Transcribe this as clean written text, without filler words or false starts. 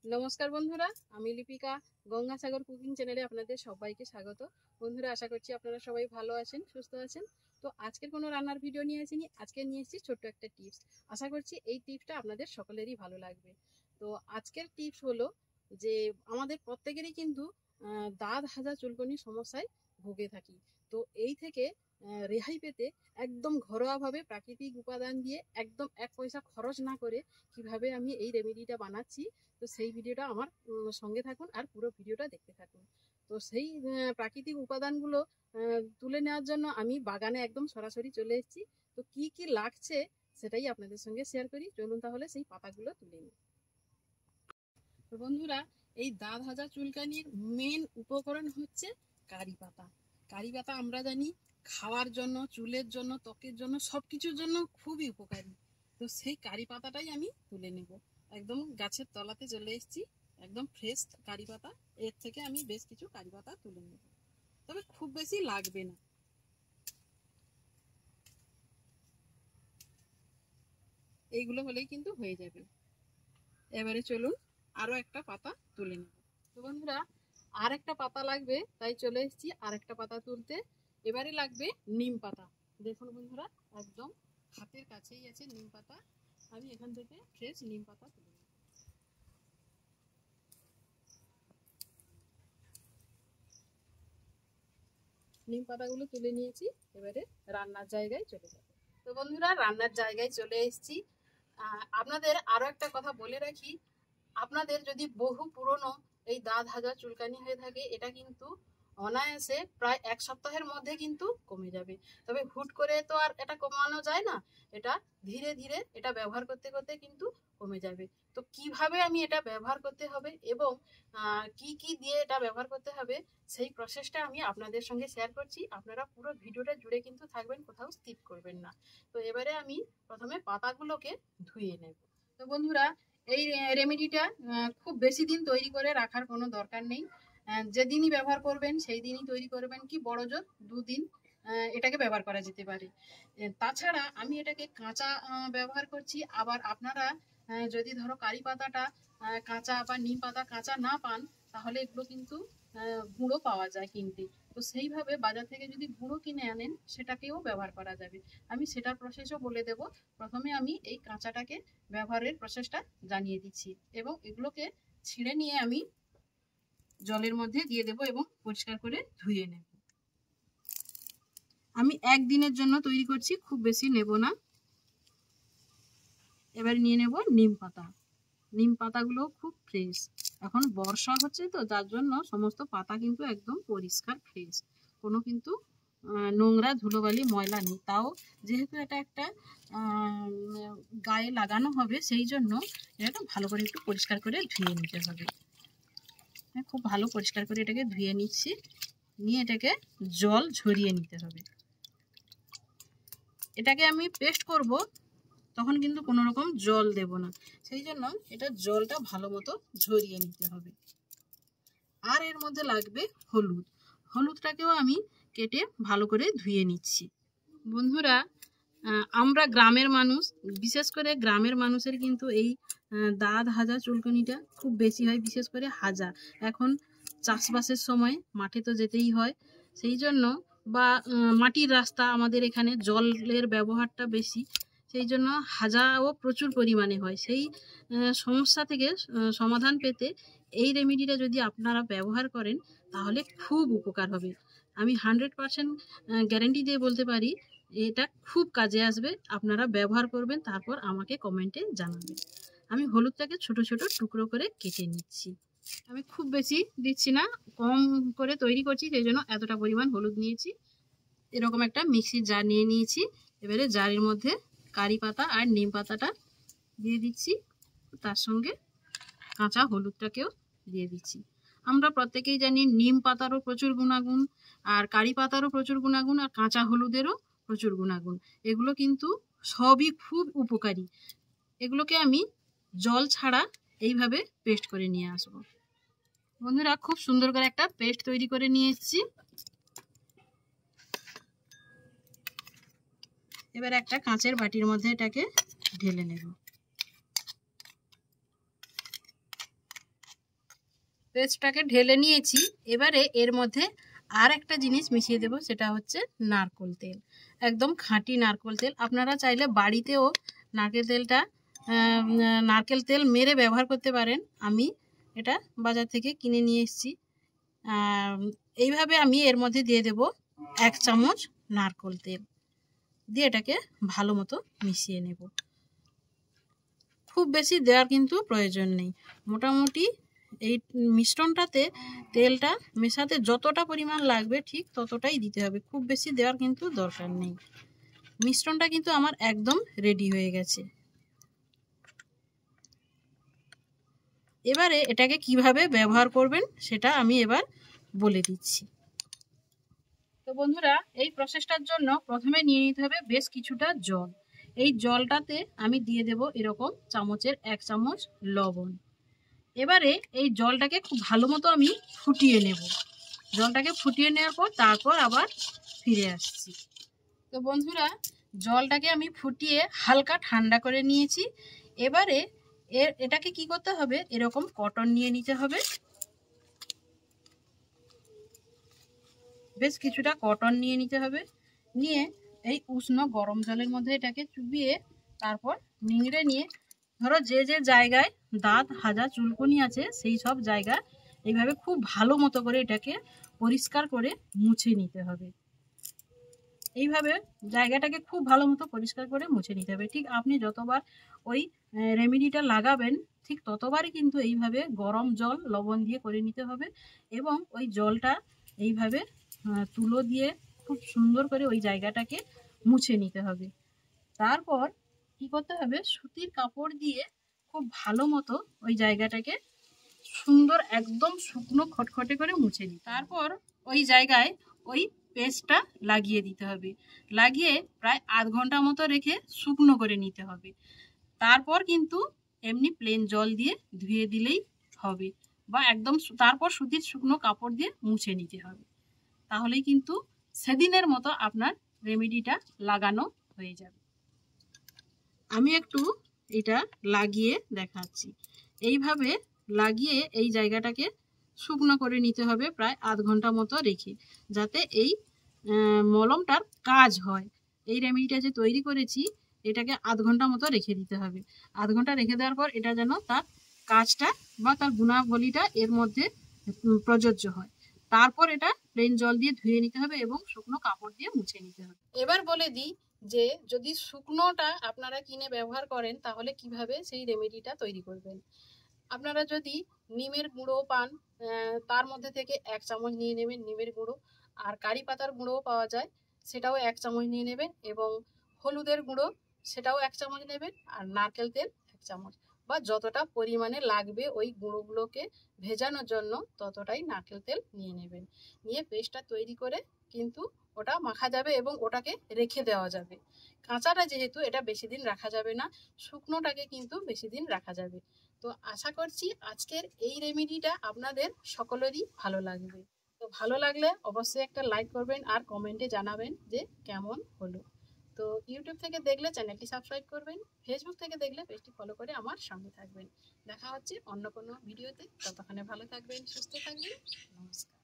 নমস্কার বন্ধুরা, আমি লিপিকা গঙ্গাসাগর কুকিং চ্যানেলে আপনাদের সবাইকে স্বাগত। বন্ধুরা, আশা করছি আপনারা সবাই ভালো আছেন, সুস্থ আছেন। তো আজকের কোনো রান্নার ভিডিও নিয়ে আসিনি, আজকে নিয়ে এসেছি ছোট্ট একটা টিপস। আশা করছি এই টিপসটা আপনাদের সকলেরই ভালো লাগবে। তো আজকের টিপস হলো যে আমাদের প্রত্যেকেরই কিন্তু দাঁত হাজা চুলকনির সমস্যায় ভুগে থাকি। তো এই থেকে রেহাই পেতে একদম ঘরোয়াভাবে প্রাকৃতিক উপাদান দিয়ে একদম 1 পয়সা খরচ না করে কিভাবে আমি এই রেমেডিটা বানাচ্ছি, তো সেই ভিডিওটা আমার সঙ্গে থাকুন আর পুরো ভিডিওটা দেখতে থাকুন। তো সেই প্রাকৃতিক উপাদানগুলো তুলে নেওয়ার জন্য আমি বাগানে একদম সরাসরি চলে এসেছি। তো কি কি লাগছে সেটাই আপনাদের সঙ্গে শেয়ার করি। চলুন তাহলে সেই পাতাগুলো তুলে নিই। তো বন্ধুরা, এই দাঁত হাজা চুলকানির মেন উপকরণ হচ্ছে কারি পাতা। কারি পাতা আমরা জানি খাওয়ার জন্য, চুলের জন্য, ত্বকের জন্য, সব কিছুর জন্য খুবই উপকারী। তো সেই কারি পাতাটাই আমি তুলে নেব। একদম গাছের তলাতে চলে এসেছি, একদম ফ্রেশ কারি পাতা। এর থেকে আমি বেশ কিছু কারি পাতা তুলে নেব, তবে খুব বেশি লাগবে না। এইগুলো হলেই কিন্তু হয়ে যাবে। এবারে চলুন আরো একটা পাতা তুলে নেব। তো বন্ধুরা, আর একটা পাতা লাগবে, তাই চলে এসেছি আর একটা পাতা তুলতে। এবারে লাগবে নিম পাতা। দেখুন বন্ধুরা, একদম হাতের কাছেই আছে নিম পাতা। আমি এখান থেকে ফ্রেশ নিম পাতা তুলে নেব। নিম পাতাগুলো তুলে নিয়েছি, এবারে রান্নার জায়গায় চলে যাব। তো বন্ধুরা, রান্নার জায়গায় চলে এসেছি। আপনাদের আরো একটা কথা বলে রাখি, আপনাদের যদি বহু পুরনো এই দাঁত হাজা চুলকানি হয়ে থাকে, এটা কিন্তু অনায়াসে প্রায় 1 সপ্তাহের মধ্যে কিন্তু কমে যাবে। তবে হুট করে তো আর এটা কমানো যায় না, এটা ধীরে ধীরে এটা ব্যবহার করতে করতে কিন্তু কমে যাবে। তো কিভাবে আমি এটা ব্যবহার করতে হবে এবং কি কি দিয়ে এটা ব্যবহার করতে হবে, সেই প্রসেসটা আমি আপনাদের সঙ্গে শেয়ার করছি। আপনারা পুরো ভিডিওটা জুড়ে কিন্তু থাকবেন, কোথাও স্কিপ করবেন না। তো এবারে আমি প্রথমে পাতাগুলোকে ধুয়ে নেব। তো বন্ধুরা, এই রেমেডিটা খুব বেশি দিন তৈরি করে রাখার কোনো দরকার নেই। যেদিনই ব্যবহার করবেন সেই দিনই তৈরি করবেন, কি বড় জোর 2 দিন এটাকে ব্যবহার করা যেতে পারে। তাছাড়া আমি এটাকে কাঁচা ব্যবহার করছি। আবার আপনারা যদি ধরো কারি পাতাটা কাঁচা বা নিম পাতা কাঁচা না পান, তাহলে এগুলো কিন্তু গুঁড়ো পাওয়া যায় কিনতে। তো সেইভাবে বাজার থেকে যদি গুঁড়ো কিনে আনেন, সেটাকেও ব্যবহার করা যাবে। আমি সেটার প্রসেসও বলে দেব। প্রথমে আমি এই কাঁচাটাকে ব্যবহারের প্রসেসটা জানিয়ে দিচ্ছি এবং এগুলোকে ছিঁড়ে নিয়ে আমি জলের মধ্যে দিয়ে দেব এবং পরিষ্কার করে ধুয়ে নেব। আমি 1 দিনের জন্য তৈরি করছি, খুব বেশি নেব না। এবার নিয়ে নেব নিম পাতা। নিম পাতাগুলো খুব ফ্রেশ, এখন বর্ষা হচ্ছে তো যার জন্য সমস্ত পাতা কিন্তু একদম পরিষ্কার ফ্রেশ, কোনো কিন্তু নোংরা ধুলোবালি ময়লা নেই। তাও যেহেতু এটা একটা গায়ে লাগানো হবে, সেই জন্য এটা ভালো করে একটু পরিষ্কার করে ধুয়ে নিতে হবে। খুব ভালো পরিষ্কার করে এটাকে ধুয়ে নিচ্ছি, নিয়ে এটাকে জল ঝরিয়ে নিতে হবে। এটাকে আমি পেস্ট করব, তখন কিন্তু কোনো রকম জল দেব না, সেই জন্য এটা জলটা ভালো মতো ঝরিয়ে নিতে হবে। আর এর মধ্যে লাগবে হলুদ। হলুদটাকেও আমি কেটে ভালো করে ধুয়ে নিচ্ছি। বন্ধুরা, আমরা গ্রামের মানুষ, বিশেষ করে গ্রামের মানুষের কিন্তু এই দাঁত হাজা চুলকানিটা খুব বেশি হয়, বিশেষ করে হাজা। এখন চাষবাসের সময় মাঠে তো যেতেই হয়, সেই জন্য বা মাটির রাস্তা, আমাদের এখানে জলের ব্যবহারটা বেশি, সেই জন্য হাজাও প্রচুর পরিমাণে হয়। সেই সমস্যা থেকে সমাধান পেতে এই রেমেডিটা যদি আপনারা ব্যবহার করেন, তাহলে খুব উপকার হবে। আমি 100% গ্যারেন্টি দিয়ে বলতে পারি, এটা খুব কাজে আসবে। আপনারা ব্যবহার করবেন, তারপর আমাকে কমেন্টে জানাবেন। আমি হলুদটাকে ছোট ছোট টুকরো করে কেটে নিচ্ছি। আমি খুব বেশি দিচ্ছি না, কম করে তৈরি করছি, সেই জন্য এতটা পরিমাণ হলুদ নিয়েছি। এরকম একটা মিক্সির জার নিয়ে নিয়েছি। এবারে জারের মধ্যে কারি পাতা আর নিম পাতাটা দিয়ে দিচ্ছি, তার সঙ্গে কাঁচা হলুদটাকেও দিয়ে দিচ্ছি। আমরা প্রত্যেকেই জানি নিম পাতারও প্রচুর গুণাগুণ, আর কারি পাতারও প্রচুর গুণাগুণ, আর কাঁচা হলুদেরও প্রচুর গুণাগুণ। এগুলো কিন্তু সবই খুব উপকারী। এগুলোকে আমি জল ছাড়া এইভাবে পেস্ট করে নিয়ে আসবো। বন্ধুরা, খুব সুন্দর করে একটা পেস্ট তৈরি করে নিয়ে এসেছি। এবার একটা কাঁচের বাটির মধ্যে এটাকে ঢেলে নেব। পেস্টটাকে ঢেলে নিয়েছি। এবারে এর মধ্যে আর একটা জিনিস মিশিয়ে দেব, সেটা হচ্ছে নারকেল তেল, একদম খাঁটি নারকেল তেল। আপনারা চাইলে বাড়িতেও নারকেল তেল মেরে ব্যবহার করতে পারেন। আমি এটা বাজার থেকে কিনে নিয়ে এসেছি। এইভাবে আমি এর মধ্যে দিয়ে দেব 1 চামচ নারকেল তেল, দিয়ে এটাকে ভালো মতো মিশিয়ে নেব। খুব বেশি দেওয়ার কিন্তু প্রয়োজন নেই, মোটামুটি এই মিশ্রণটাতে তেলটা মেশাতে যতটা পরিমাণ লাগবে ঠিক ততটাই দিতে হবে, খুব বেশি দেওয়ার কিন্তু দরকার নেই। মিশ্রণটা কিন্তু আমার একদম রেডি হয়ে গেছে। এবারে এটাকে কিভাবে ব্যবহার করবেন সেটা আমি এবার বলে দিচ্ছি। তো বন্ধুরা, এই প্রসেসটার জন্য প্রথমে নিয়ে নিতে হবে বেশ কিছুটা জল। এই জলটাতে আমি দিয়ে দেব এরকম চামচের 1 চামচ লবণ। এবারে এই জলটাকে খুব ভালো মতো আমি ফুটিয়ে নেব। জলটাকে ফুটিয়ে নেওয়ার পর তারপর আবার ফিরে আসছি। তো বন্ধুরা, জলটাকে আমি ফুটিয়ে হালকা ঠান্ডা করে নিয়েছি। এবারে এটাকে কি করতে হবে, এরকম কটন নিয়ে নিতে হবে। বেশ কিছুটা কটন নিয়ে নিতে হবে, নিয়ে এই উষ্ণ গরম জলের মধ্যে এটাকে চুবিয়ে তারপর নিংড়ে নিয়ে, ধরো যে যে জায়গায় দাঁত হাজা চুলকুনি আছে সেই সব জায়গা এইভাবে খুব ভালো মতো করে এটাকে পরিষ্কার করে মুছে নিতে হবে। এইভাবে জায়গাটাকে খুব ভালো মতো পরিষ্কার করে মুছে নিতে হবে। ঠিক আপনি যতবার ওই রেমেডিটা লাগাবেন ঠিক ততবারই কিন্তু এইভাবে গরম জল লবণ দিয়ে করে নিতে হবে, এবং ওই জলটা এইভাবে তুলো দিয়ে খুব সুন্দর করে ওই জায়গাটাকে মুছে নিতে হবে। তারপর কি করতে হবে, সুতির কাপড় দিয়ে খুব ভালো মতো ওই জায়গাটাকে সুন্দর একদম শুকনো খটখটে করে মুছে নিই। তারপর ওই জায়গায় ওই পেস্টটা লাগিয়ে দিতে হবে, লাগিয়ে প্রায় আধ ঘন্টা মতো রেখে শুকনো করে নিতে হবে। তারপর কিন্তু এমনি প্লেন জল দিয়ে ধুয়ে দিলেই হবে, বা একদম তারপর সুতির শুকনো কাপড় দিয়ে মুছে নিতে হবে। তাহলেই কিন্তু সেদিনের মতো আপনার রেমেডিটা লাগানো হয়ে যাবে। আমি একটু এটা লাগিয়ে দেখাচ্ছি। এইভাবে লাগিয়ে এই জায়গাটাকে শুকনো করে নিতে হবে প্রায় আধ ঘন্টা মতো রেখে, যাতে এই মলমটার কাজ হয়। এই রেমেডিটা যে তৈরি করেছি এটাকে আধ ঘন্টা মতো রেখে দিতে হবে। আধ ঘন্টা রেখে দেওয়ার পর এটা যেন তার কাজটা বা তার গুণাবলীটা এর মধ্যে প্রযোজ্য হয়। তারপর এটা প্লেন জল দিয়ে ধুয়ে নিতে হবে এবং শুকনো কাপড় দিয়ে মুছে নিতে হবে। এবার বলে দিই যে যদি শুকনোটা আপনারা কিনে ব্যবহার করেন তাহলে কিভাবে সেই রেমেডিটা তৈরি করবেন। আপনারা যদি নিমের গুঁড়ো পান, তার মধ্যে থেকে 1 চামচ নিয়ে নেবেন নিমের গুঁড়ো, আর কারি পাতার গুঁড়োও পাওয়া যায় সেটাও 1 চামচ নিয়ে নেবেন, এবং হলুদের গুঁড়ো সেটাও 1 চামচ নেবেন, আর নারকেল তেল 1 চামচ, বা যতটা পরিমাণে লাগবে ওই গুঁড়োগুলোকে ভেজানোর জন্য ততটাই নারকেল তেল নিয়ে নেবেন। নিয়ে পেস্টটা তৈরি করে কিন্তু ওটা মাখা যাবে এবং ওটাকে রেখে দেওয়া যাবে। কাঁচাটা যেহেতু এটা বেশি দিন রাখা যাবে না, শুকনোটাকে কিন্তু বেশি দিন রাখা যাবে। তো আশা করছি আজকের এই রেমেডিটা আপনাদের সকলেরই ভালো লাগবে। তো ভালো লাগলে অবশ্যই একটা লাইক করবেন আর কমেন্টে জানাবেন যে কেমন হলো। তো ইউটিউব থেকে দেখলে চ্যানেলটি সাবস্ক্রাইব করবেন, ফেসবুক থেকে দেখলে পেজটি ফলো করে আমার সঙ্গে থাকবেন। দেখা হচ্ছে অন্য কোনো ভিডিওতে, ততক্ষণে ভালো থাকবেন, সুস্থ থাকবেন। নমস্কার।